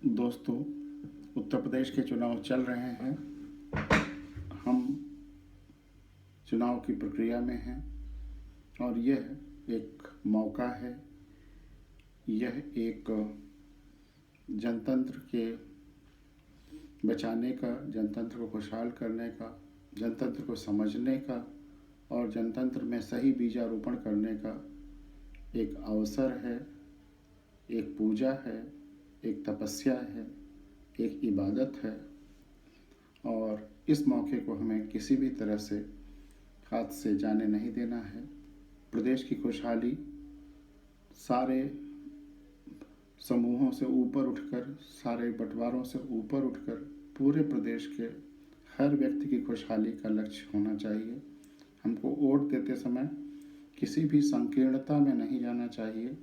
दोस्तों, उत्तर प्रदेश के चुनाव चल रहे हैं। हम चुनाव की प्रक्रिया में हैं और यह एक मौका है। यह एक जनतंत्र के बचाने का, जनतंत्र को खुशहाल करने का, जनतंत्र को समझने का और जनतंत्र में सही बीजारोपण करने का एक अवसर है, एक पूजा है, एक तपस्या है, एक इबादत है। और इस मौके को हमें किसी भी तरह से हाथ से जाने नहीं देना है। प्रदेश की खुशहाली सारे समूहों से ऊपर उठकर, सारे बंटवारों से ऊपर उठकर पूरे प्रदेश के हर व्यक्ति की खुशहाली का लक्ष्य होना चाहिए। हमको वोट देते समय किसी भी संकीर्णता में नहीं जाना चाहिए।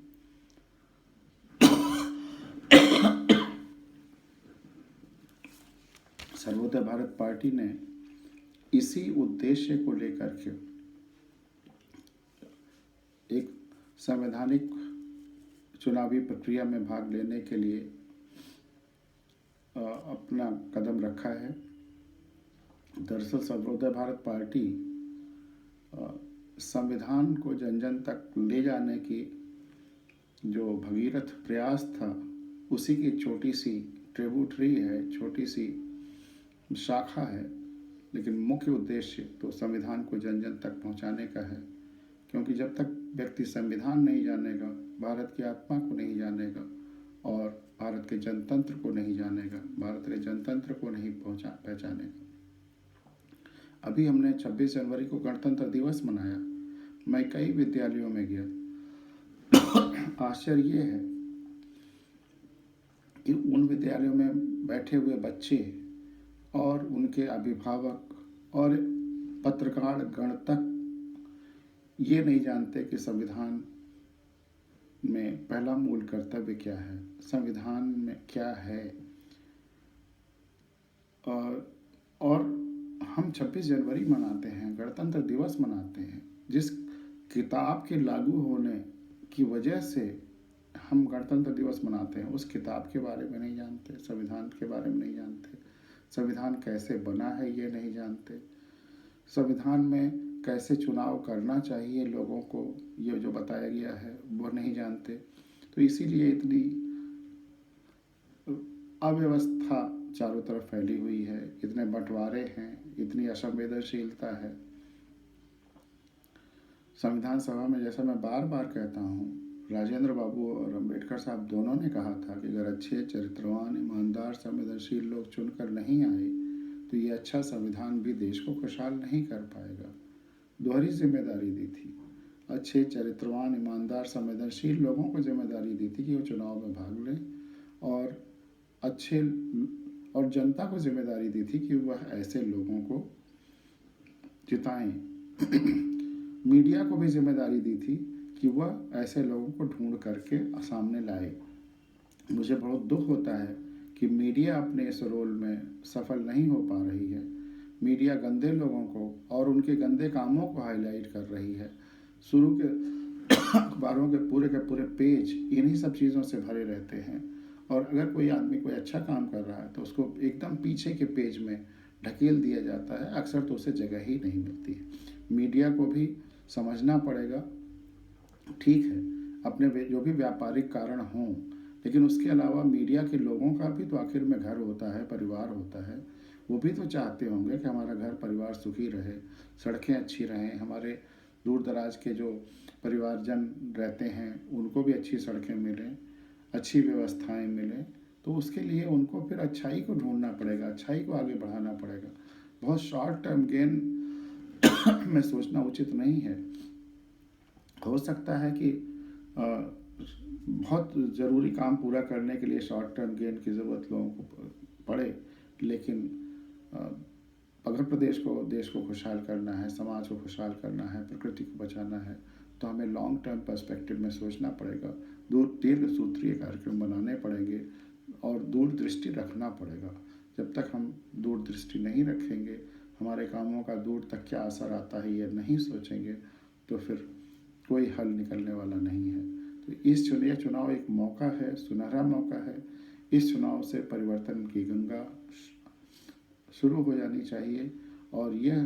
सर्वोदय भारत पार्टी ने इसी उद्देश्य को लेकर के एक संवैधानिक चुनावी प्रक्रिया में भाग लेने के लिए अपना कदम रखा है। दरअसल सर्वोदय भारत पार्टी संविधान को जन जन तक ले जाने की जो भगीरथ प्रयास था, उसी की छोटी सी ट्रिब्यूटरी है, छोटी सी शाखा है। लेकिन मुख्य उद्देश्य तो संविधान को जन जन तक पहुंचाने का है, क्योंकि जब तक व्यक्ति संविधान नहीं जानेगा, भारत की आत्मा को नहीं जानेगा और भारत के जनतंत्र को नहीं जानेगा, भारत के जनतंत्र को नहीं पहचानेगा। अभी हमने 26 जनवरी को गणतंत्र दिवस मनाया। मैं कई विद्यालयों में गया। आश्चर्य ये है कि उन विद्यालयों में बैठे हुए बच्चे और उनके अभिभावक और पत्रकार गण तक ये नहीं जानते कि संविधान में पहला मूल कर्तव्य क्या है, संविधान में क्या है। और हम 26 जनवरी मनाते हैं, गणतंत्र दिवस मनाते हैं। जिस किताब के लागू होने की वजह से हम गणतंत्र दिवस मनाते हैं, उस किताब के बारे में नहीं जानते, संविधान के बारे में नहीं जानते, संविधान कैसे बना है ये नहीं जानते, संविधान में कैसे चुनाव करना चाहिए लोगों को, ये जो बताया गया है वो नहीं जानते। तो इसीलिए इतनी अव्यवस्था चारों तरफ फैली हुई है, इतने बंटवारे हैं, इतनी असंवेदनशीलता है। संविधान सभा में, जैसा मैं बार बार कहता हूँ, राजेंद्र बाबू और अम्बेडकर साहब दोनों ने कहा था कि अगर अच्छे, चरित्रवान, ईमानदार, संवेदनशील लोग चुनकर नहीं आए तो ये अच्छा संविधान भी देश को खुशहाल नहीं कर पाएगा। दोहरी जिम्मेदारी दी थी। अच्छे, चरित्रवान, ईमानदार, संवेदनशील लोगों को जिम्मेदारी दी थी कि वो चुनाव में भाग लें, और अच्छे और जनता को जिम्मेदारी दी थी कि वह ऐसे लोगों को जिताएं। मीडिया को भी जिम्मेदारी दी थी कि वह ऐसे लोगों को ढूंढ करके सामने लाए। मुझे बहुत दुख होता है कि मीडिया अपने इस रोल में सफल नहीं हो पा रही है। मीडिया गंदे लोगों को और उनके गंदे कामों को हाईलाइट कर रही है। शुरू के अखबारों के पूरे पेज इन्हीं सब चीज़ों से भरे रहते हैं, और अगर कोई आदमी कोई अच्छा काम कर रहा है तो उसको एकदम पीछे के पेज में ढकेल दिया जाता है। अक्सर तो उसे जगह ही नहीं मिलती है। मीडिया को भी समझना पड़ेगा। ठीक है, अपने जो भी व्यापारिक कारण हों, लेकिन उसके अलावा मीडिया के लोगों का भी तो आखिर में घर होता है, परिवार होता है। वो भी तो चाहते होंगे कि हमारा घर परिवार सुखी रहे, सड़कें अच्छी रहें, हमारे दूर दराज के जो परिवारजन रहते हैं उनको भी अच्छी सड़कें मिलें, अच्छी व्यवस्थाएं मिलें। तो उसके लिए उनको फिर अच्छाई को ढूंढना पड़ेगा, अच्छाई को आगे बढ़ाना पड़ेगा। बहुत शॉर्ट टर्म गेन में सोचना उचित नहीं है। हो सकता है कि बहुत ज़रूरी काम पूरा करने के लिए शॉर्ट टर्म गेन की ज़रूरत लोगों को पड़े, लेकिन अगर देश को खुशहाल करना है, समाज को खुशहाल करना है, प्रकृति को बचाना है, तो हमें लॉन्ग टर्म पर्सपेक्टिव में सोचना पड़ेगा। दीर्घ सूत्रीय कार्यक्रम बनाने पड़ेंगे और दूरदृष्टि रखना पड़ेगा। जब तक हम दूरदृष्टि नहीं रखेंगे, हमारे कामों का दूर तक क्या असर आता है ये नहीं सोचेंगे, तो फिर कोई हल निकलने वाला नहीं है। तो यह चुनाव एक मौका है, सुनहरा मौका है। इस चुनाव से परिवर्तन की गंगा शुरू हो जानी चाहिए और यह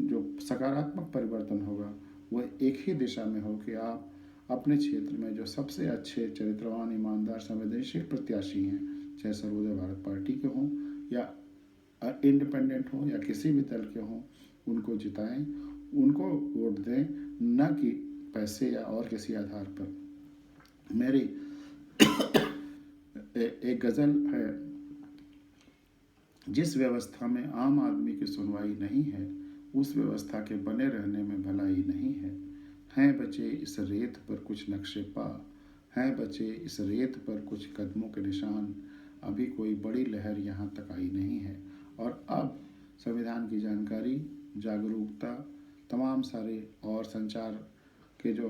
जो सकारात्मक परिवर्तन होगा वह एक ही दिशा में हो कि आप अपने क्षेत्र में जो सबसे अच्छे चरित्रवान, ईमानदार, संवेदनशील प्रत्याशी हैं, चाहे सर्वोदय भारत पार्टी के हों या इंडिपेंडेंट हों या किसी भी दल के हों, उनको जिताएं, उनको वोट दें, न कि पैसे या और किसी आधार पर। मेरी एक गज़ल है, जिस व्यवस्था में आम आदमी की सुनवाई नहीं है, उस व्यवस्था के बने रहने में भलाई नहीं है। हैं बचे इस रेत पर कुछ नक्शे पा, हैं बचे इस रेत पर कुछ कदमों के निशान, अभी कोई बड़ी लहर यहाँ तक आई नहीं है। और अब संविधान की जानकारी, जागरूकता, तमाम सारे और संचार के जो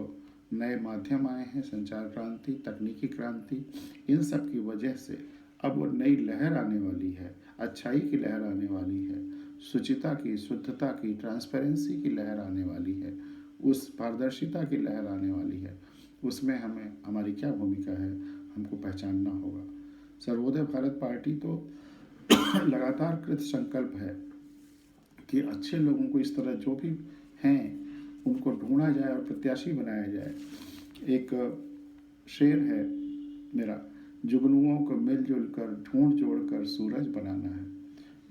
नए माध्यम आए हैं, संचार क्रांति, तकनीकी क्रांति, इन सब की वजह से अब वो नई लहर आने वाली है, अच्छाई की लहर आने वाली है, शुचिता की, शुद्धता की, ट्रांसपेरेंसी की लहर आने वाली है, उस पारदर्शिता की लहर आने वाली है। उसमें हमें हमारी क्या भूमिका है, हमको पहचानना होगा। सर्वोदय भारत पार्टी तो लगातार कृत संकल्प है कि अच्छे लोगों को इस तरह जो भी हैं उनको ढूंढा जाए और प्रत्याशी बनाया जाए। एक शेर है मेरा, जुगनुओं को मिलजुल कर ढूंढ जोड़ कर सूरज बनाना है,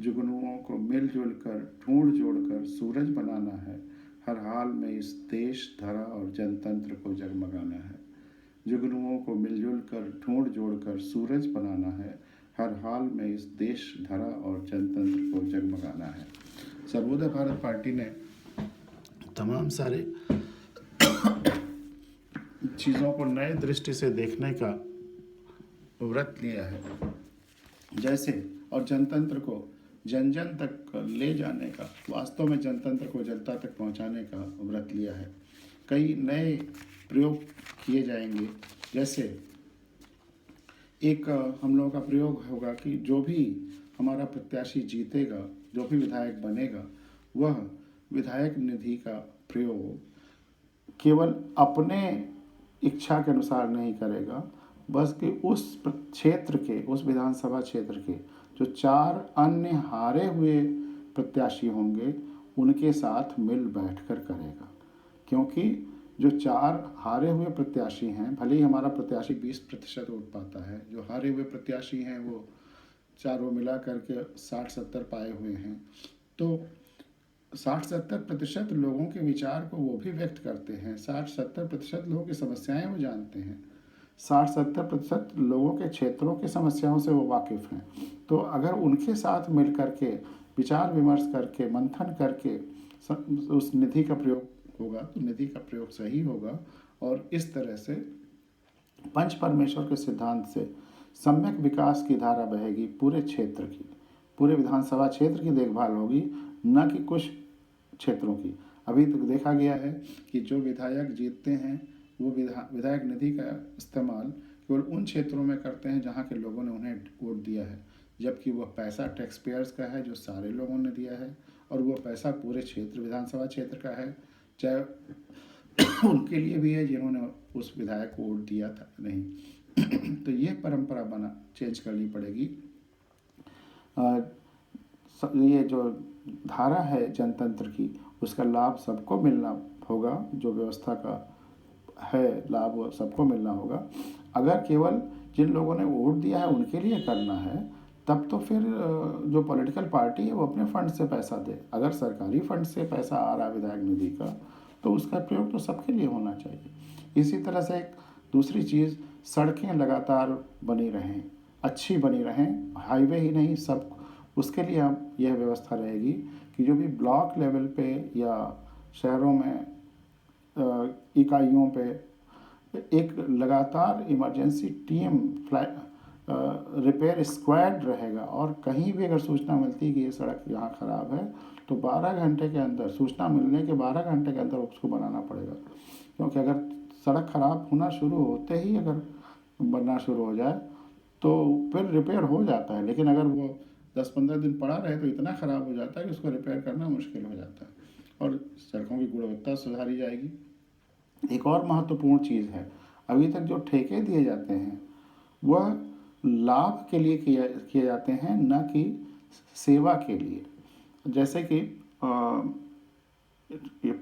जुगनुओं को मिलजुल कर ढूंढ जोड़ कर सूरज बनाना है, हर हाल में इस देश, धरा और जनतंत्र को जगमगाना है। जुगनुओं को मिलजुल कर ढूंढ जोड़ कर सूरज बनाना है, हर हाल में इस देश, धरा और जनतंत्र को जगमगाना है। सर्वोदय भारत पार्टी ने तमाम सारे चीज़ों को नए दृष्टि से देखने का व्रत लिया है, जैसे और जनतंत्र को जन जन तक ले जाने का, वास्तव में जनतंत्र को जनता तक पहुंचाने का व्रत लिया है। कई नए प्रयोग किए जाएंगे, जैसे एक हम लोगों का प्रयोग होगा कि जो भी हमारा प्रत्याशी जीतेगा, जो भी विधायक बनेगा, वह विधायक निधि का प्रयोग केवल अपने इच्छा के अनुसार नहीं करेगा, बस कि उस क्षेत्र के, उस विधानसभा क्षेत्र के जो 4 अन्य हारे हुए प्रत्याशी होंगे उनके साथ मिल बैठकर करेगा। क्योंकि जो 4 हारे हुए प्रत्याशी हैं, भले ही हमारा प्रत्याशी 20% वोट पाता है, जो हारे हुए प्रत्याशी हैं वो चारों मिला करके 60-70 पाए हुए हैं, तो 60-70% लोगों के विचार को वो भी व्यक्त करते हैं, 60-70% लोगों की समस्याएं वो जानते हैं, 60-70% लोगों के क्षेत्रों की समस्याओं से वो वाकिफ़ हैं। तो अगर उनके साथ मिल करके विचार विमर्श करके, मंथन करके उस निधि का प्रयोग होगा तो निधि का प्रयोग सही होगा, और इस तरह से पंच परमेश्वर के सिद्धांत से सम्यक विकास की धारा बहेगी पूरे क्षेत्र की, पूरे विधानसभा क्षेत्र की देखभाल होगी, न कि कुछ क्षेत्रों की। अभी तक देखा गया है कि जो विधायक जीतते हैं वो विधायक निधि का इस्तेमाल केवल उन क्षेत्रों में करते हैं जहाँ के लोगों ने उन्हें वोट दिया है, जबकि वह पैसा टैक्स पेयर्स का है जो सारे लोगों ने दिया है, और वह पैसा पूरे क्षेत्र, विधानसभा क्षेत्र का है, चाहे उनके लिए भी है जिन्होंने उस विधायक को वोट दिया था नहीं। तो ये परंपरा चेंज करनी पड़ेगी। ये जो धारा है जनतंत्र की, उसका लाभ सबको मिलना होगा, जो व्यवस्था का है लाभ वो सबको मिलना होगा। अगर केवल जिन लोगों ने वोट दिया है उनके लिए करना है, तब तो फिर जो पॉलिटिकल पार्टी है वो अपने फंड से पैसा दे। अगर सरकारी फंड से पैसा आ रहा है विधायक निधि का, तो उसका प्रयोग तो सबके लिए होना चाहिए। इसी तरह से एक दूसरी चीज़, सड़कें लगातार बनी रहें, अच्छी बनी रहें, हाईवे ही नहीं सब, उसके लिए अब यह व्यवस्था रहेगी कि जो भी ब्लॉक लेवल पे या शहरों में इकाइयों पे एक लगातार इमरजेंसी टीम रिपेयर स्क्वाड रहेगा, और कहीं भी अगर सूचना मिलती है कि ये सड़क यहाँ ख़राब है तो 12 घंटे के अंदर, सूचना मिलने के 12 घंटे के अंदर उसको बनाना पड़ेगा। क्योंकि अगर सड़क ख़राब होना शुरू होते ही अगर बनना शुरू हो जाए तो फिर रिपेयर हो जाता है, लेकिन अगर वो 10-15 दिन पड़ा रहे तो इतना ख़राब हो जाता है कि उसको रिपेयर करना मुश्किल हो जाता है, और सड़कों की गुणवत्ता सुधारी जाएगी। एक और महत्वपूर्ण चीज़ है, अभी तक जो ठेके दिए जाते हैं वह लाभ के लिए किए जाते हैं, न कि सेवा के लिए। जैसे कि ये,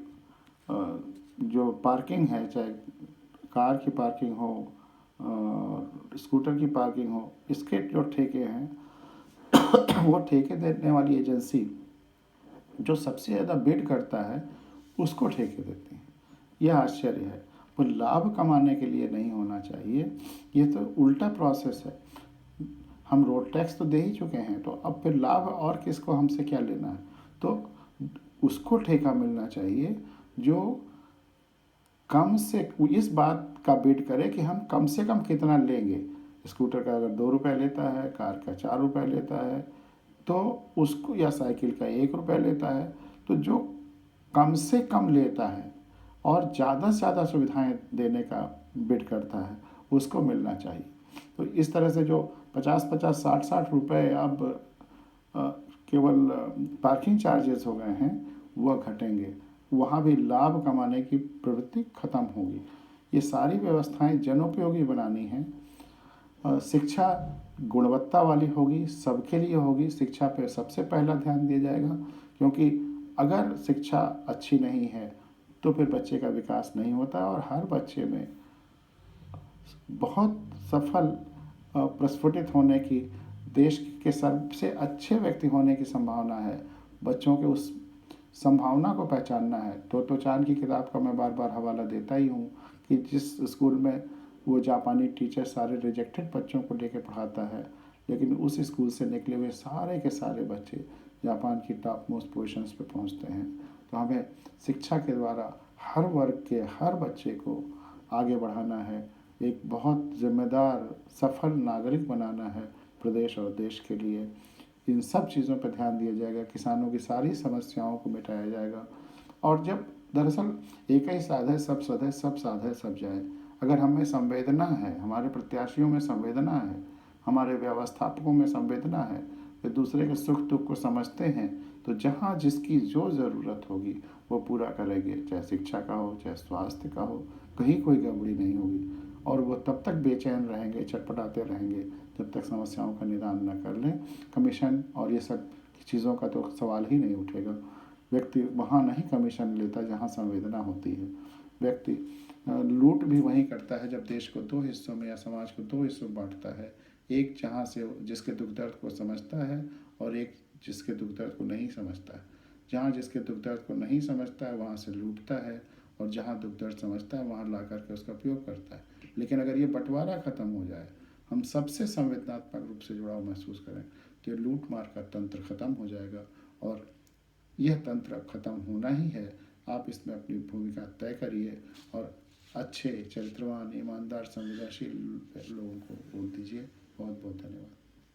जो पार्किंग है, चाहे कार की पार्किंग हो, स्कूटर की पार्किंग हो, इसके जो ठेके हैं वो ठेके देने वाली एजेंसी जो सबसे ज़्यादा बिड करता है उसको ठेके देते हैं। यह आश्चर्य है। वो लाभ कमाने के लिए नहीं होना चाहिए, ये तो उल्टा प्रोसेस है। हम रोड टैक्स तो दे ही चुके हैं, तो अब फिर लाभ और किसको, हमसे क्या लेना है। तो उसको ठेका मिलना चाहिए जो कम से इस बात का बिड करे कि हम कम से कम कितना लेंगे। स्कूटर का अगर 2 रुपये लेता है, कार का 4 रुपये लेता है, तो उसको, या साइकिल का 1 रुपये लेता है, तो जो कम से कम लेता है और ज़्यादा से ज़्यादा सुविधाएं देने का बिड करता है उसको मिलना चाहिए। तो इस तरह से जो 50-50, 60-60 रुपये अब केवल पार्किंग चार्जेस हो गए हैं, वह घटेंगे। वहाँ भी लाभ कमाने की प्रवृत्ति खत्म होगी। ये सारी व्यवस्थाएं जनोपयोगी बनानी हैं। शिक्षा गुणवत्ता वाली होगी, सबके लिए होगी। शिक्षा पे सबसे पहला ध्यान दिया जाएगा, क्योंकि अगर शिक्षा अच्छी नहीं है तो फिर बच्चे का विकास नहीं होता और हर बच्चे में बहुत सफल, प्रस्फुटित होने की, देश के सबसे अच्छे व्यक्ति होने की संभावना है। बच्चों के उस संभावना को पहचानना है। तो चांद की किताब का मैं बार बार हवाला देता ही हूँ कि जिस स्कूल में वो जापानी टीचर सारे रिजेक्टेड बच्चों को लेकर पढ़ाता है, लेकिन उस स्कूल से निकले हुए सारे के सारे बच्चे जापान की टॉप मोस्ट पोजिशंस पे पहुँचते हैं। तो हमें शिक्षा के द्वारा हर वर्ग के हर बच्चे को आगे बढ़ाना है, एक बहुत जिम्मेदार सफल नागरिक बनाना है प्रदेश और देश के लिए। इन सब चीज़ों पर ध्यान दिया जाएगा, किसानों की सारी समस्याओं को मिटाया जाएगा। और जब दरअसल एक ही साध है, सब सध है, सब साध है, सब जाए। अगर हमें संवेदना है, हमारे प्रत्याशियों में संवेदना है, हमारे व्यवस्थापकों में संवेदना है, वे दूसरे के सुख दुख को समझते हैं, तो जहाँ जिसकी जो ज़रूरत होगी वो पूरा करेंगे। चाहे शिक्षा का हो, चाहे स्वास्थ्य का हो, कहीं कोई गड़बड़ी नहीं होगी। और वो तब तक बेचैन रहेंगे, छटपटाते रहेंगे, जब तक समस्याओं का निदान न कर लें। कमीशन और ये सब चीज़ों का तो सवाल ही नहीं उठेगा। व्यक्ति वहाँ नहीं कमीशन लेता जहाँ संवेदना होती है। व्यक्ति लूट भी वहीं करता है जब देश को दो हिस्सों में या समाज को दो हिस्सों में बांटता है। एक जहाँ से जिसके दुख दर्द को समझता है, और एक जिसके दुख दर्द को नहीं समझता है। जहाँ जिसके दुख दर्द को नहीं समझता है वहाँ से लूटता है, और जहाँ दुख दर्द समझता है वहाँ ला करके उसका उपयोग करता है। लेकिन अगर ये बंटवारा खत्म हो जाए, हम सबसे संवेदनात्मक रूप से जुड़ाव महसूस करें, तो ये लूट मार का तंत्र खत्म हो जाएगा। और यह तंत्र अब खत्म होना ही है। आप इसमें अपनी भूमिका तय करिए और अच्छे, चरित्रवान, ईमानदार, संवेदनशील लोगों को वोट दीजिए। बहुत बहुत धन्यवाद।